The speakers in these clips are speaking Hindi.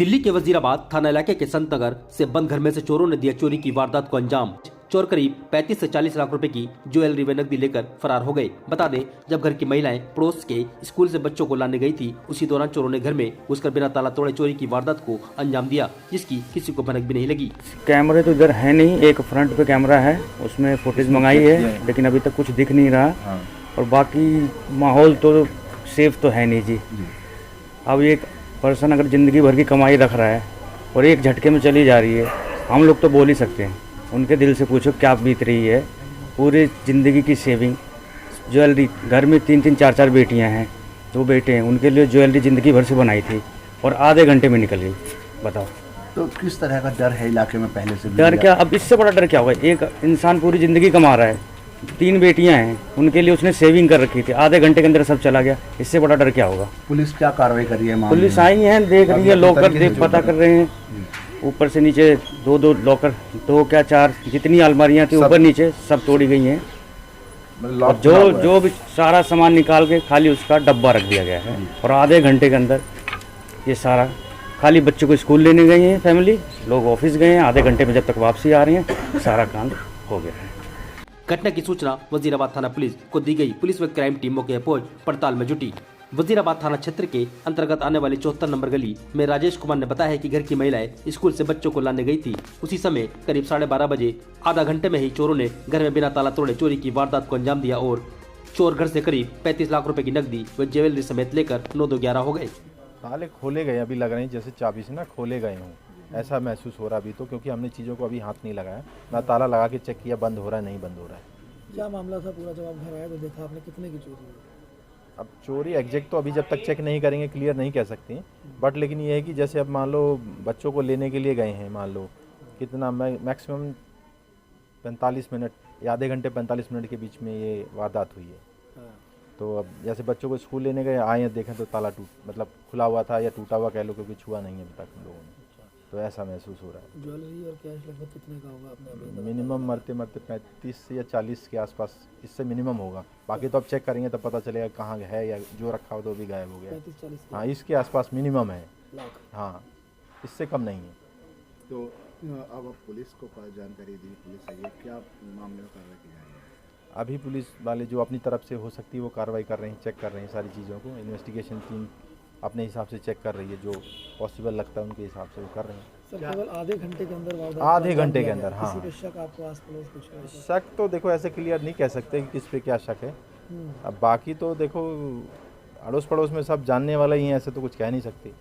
दिल्ली के वजीराबाद थाना इलाके के संत नगर से बंद घर में से चोरों ने दिया चोरी की वारदात को अंजाम। चोर करीब 35 से 40 लाख रुपए की ज्वेलरी व नकदी लेकर फरार हो गए। बता दें, जब घर की महिलाएं पड़ोस के स्कूल से बच्चों को लाने गई थी, उसी दौरान चोरों ने घर में घुसकर बिना ताला तोड़े चोरी की वारदात को अंजाम दिया, जिसकी किसी को भनक भी नहीं लगी। कैमरे तो इधर है नहीं, एक फ्रंट पे कैमरा है, उसमें फुटेज मंगाई है, लेकिन अभी तक कुछ दिख नहीं रहा। और बाकी माहौल तो सेफ तो है नहीं जी। अब एक पर्सन अगर ज़िंदगी भर की कमाई रख रहा है और एक झटके में चली जा रही है, हम लोग तो बोल ही सकते हैं। उनके दिल से पूछो क्या बीत रही है। पूरी ज़िंदगी की सेविंग, ज्वेलरी, घर में 3-3 4-4 बेटियां हैं, 2 बेटे हैं, उनके लिए ज्वेलरी ज़िंदगी भर से बनाई थी और आधे घंटे में निकल गई। बताओ तो किस तरह का डर है इलाके में पहले से? डर क्या, अब इससे बड़ा डर क्या होगा? एक इंसान पूरी ज़िंदगी कमा रहा है, 3 बेटियां हैं, उनके लिए उसने सेविंग कर रखी थी, आधे घंटे के अंदर सब चला गया। इससे बड़ा डर क्या होगा? पुलिस क्या कार्रवाई कर रही है? पुलिस आई है, देख रही है, लॉकर पता कर रहे हैं, ऊपर से नीचे 2-2 लॉकर, 2 क्या 4 जितनी अलमारियां थी ऊपर नीचे सब तोड़ी गई हैं। और जो भी सारा सामान निकाल के खाली उसका डब्बा रख दिया गया है। और आधे घंटे के अंदर ये सारा, खाली बच्चों को स्कूल लेने गए हैं, फैमिली लोग ऑफिस गए हैं, आधे घंटे में जब तक वापसी आ रही हैं सारा काम हो गया है। घटना की सूचना वजीराबाद थाना पुलिस को दी गई। पुलिस व क्राइम टीम मौके पर पहुंच पड़ताल में जुटी। वजीराबाद थाना क्षेत्र के अंतर्गत आने वाली 74 नंबर गली में राजेश कुमार ने बताया कि घर की महिलाएं स्कूल से बच्चों को लाने गई थी। उसी समय करीब 12:30 बजे आधा घंटे में ही चोरों ने घर में बिना ताला तोड़े चोरी की वारदात को अंजाम दिया और चोर घर से करीब 35 लाख रुपए की नकदी व ज्वेलरी समेत लेकर 9-2-11 हो गए। ताले खोले गए, अभी लग रहे हैं जैसे चाबी से ना खोले गए हों, ऐसा महसूस हो रहा अभी तो, क्योंकि हमने चीज़ों को अभी हाथ नहीं लगाया, ना ताला लगा के चेक किया बंद हो रहा है नहीं बंद हो रहा है। क्या मामला था पूरा? जब आप घर आए तो देखा आपने, कितने की चोरी हुई? अब चोरी एग्जैक्ट तो अभी जब तक चेक नहीं करेंगे क्लियर नहीं कह सकते, बट लेकिन ये है कि जैसे अब मान लो बच्चों को लेने के लिए गए हैं, मान लो कितना मैक्सिमम 45 मिनट या आधे घंटे 45 मिनट के बीच में ये वारदात हुई है। तो अब जैसे बच्चों को स्कूल लेने गए, आए देखें तो ताला मतलब खुला हुआ था या टूटा हुआ कह लो, क्योंकि छुआ नहीं है अभी तक हम लोगों ने, तो ऐसा महसूस हो रहा है। ज्वेलरी और कैश लगभग कितने का होगा आपने? मिनिमम मरते 35 या 40 के आसपास, इससे मिनिमम होगा। बाकी तो अब चेक करेंगे तो पता चलेगा कहाँ है, या जो रखा हो तो भी गायब हो गया। 35-40 हाँ, इसके आसपास मिनिमम है लाख। हाँ, इससे कम नहीं है। तो अब पुलिस को जानकारी दी, पुलिस आई है, क्या मामले में कार्रवाई की जा रही है? अभी पुलिस वाले जो अपनी तरफ से हो सकती है वो कार्रवाई कर रहे हैं, चेक कर रहे हैं सारी चीज़ों को। इन्वेस्टिगेशन टीम अपने हिसाब से चेक कर रही है, जो पॉसिबल लगता है उनके हिसाब से वो कर रहे हैं। सर केवल आधे घंटे के अंदर वारदात? आधे घंटे के अंदर, हाँ। किसी पे शक आपको आस पड़ोस कुछ? शक तो देखो ऐसे क्लियर नहीं कह सकते कि किस पे क्या शक है। अब बाकी तो देखो अड़ोस पड़ोस में सब जानने वाला ही है, ऐसे तो कुछ कह नहीं सकते।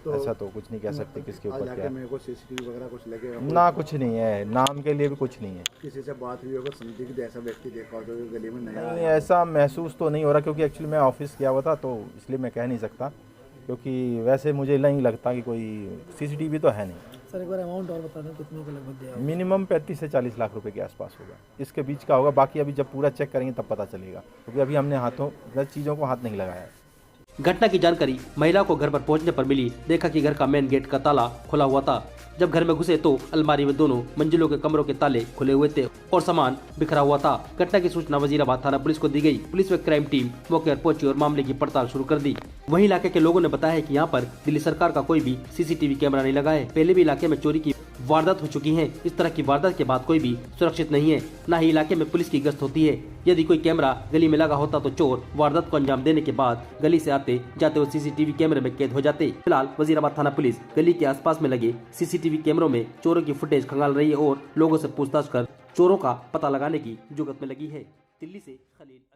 तो ऐसा तो कुछ नहीं कह सकते किसके ऊपर क्या है। को सीसीटीवी वगैरह कुछ लगे ना, कुछ नहीं है, नाम के लिए भी कुछ नहीं है। किसी से बात हुई होगा, संदिग्ध ऐसा व्यक्ति देखा हो जो गली में नया? नहीं, ऐसा महसूस तो नहीं हो रहा, क्योंकि एक्चुअली मैं ऑफिस गया हुआ था तो इसलिए मैं कह नहीं सकता, क्योंकि वैसे मुझे नहीं लगता कि कोई सीसीटीवी तो है नहीं। सर एक बार अमाउंट और बता दें, कितने का लगभग दिया? मिनिमम 35 से 40 लाख रुपए के आसपास होगा, इसके बीच का होगा। बाकी अभी जब पूरा चेक करेंगे तब पता चलेगा, क्योंकि अभी हमने हाथों चीज़ों को हाथ नहीं लगाया है। घटना की जानकारी महिला को घर पर पहुंचने पर मिली। देखा कि घर का मेन गेट का ताला खुला हुआ था। जब घर में घुसे तो अलमारी में दोनों मंजिलों के कमरों के ताले खुले हुए थे और सामान बिखरा हुआ था। घटना की सूचना वजीराबाद थाना पुलिस को दी गई। पुलिस व क्राइम टीम मौके पर पहुंची और मामले की पड़ताल शुरू कर दी। वहीं इलाके के लोगों ने बताया कि यहाँ पर दिल्ली सरकार का कोई भी सीसीटीवी कैमरा नहीं लगा है। पहले भी इलाके में चोरी की वारदात हो चुकी है। इस तरह की वारदात के बाद कोई भी सुरक्षित नहीं है, न ही इलाके में पुलिस की गश्त होती है। यदि कोई कैमरा गली में लगा होता तो चोर वारदात को अंजाम देने के बाद गली से आते जाते वो सीसीटीवी कैमरे में कैद हो जाते। फिलहाल वजीराबाद थाना पुलिस गली के आसपास में लगे सीसीटीवी कैमरों में चोरों की फुटेज खंगाल रही है और लोगों से पूछताछ कर चोरों का पता लगाने की जुगत में लगी है। दिल्ली से खलील।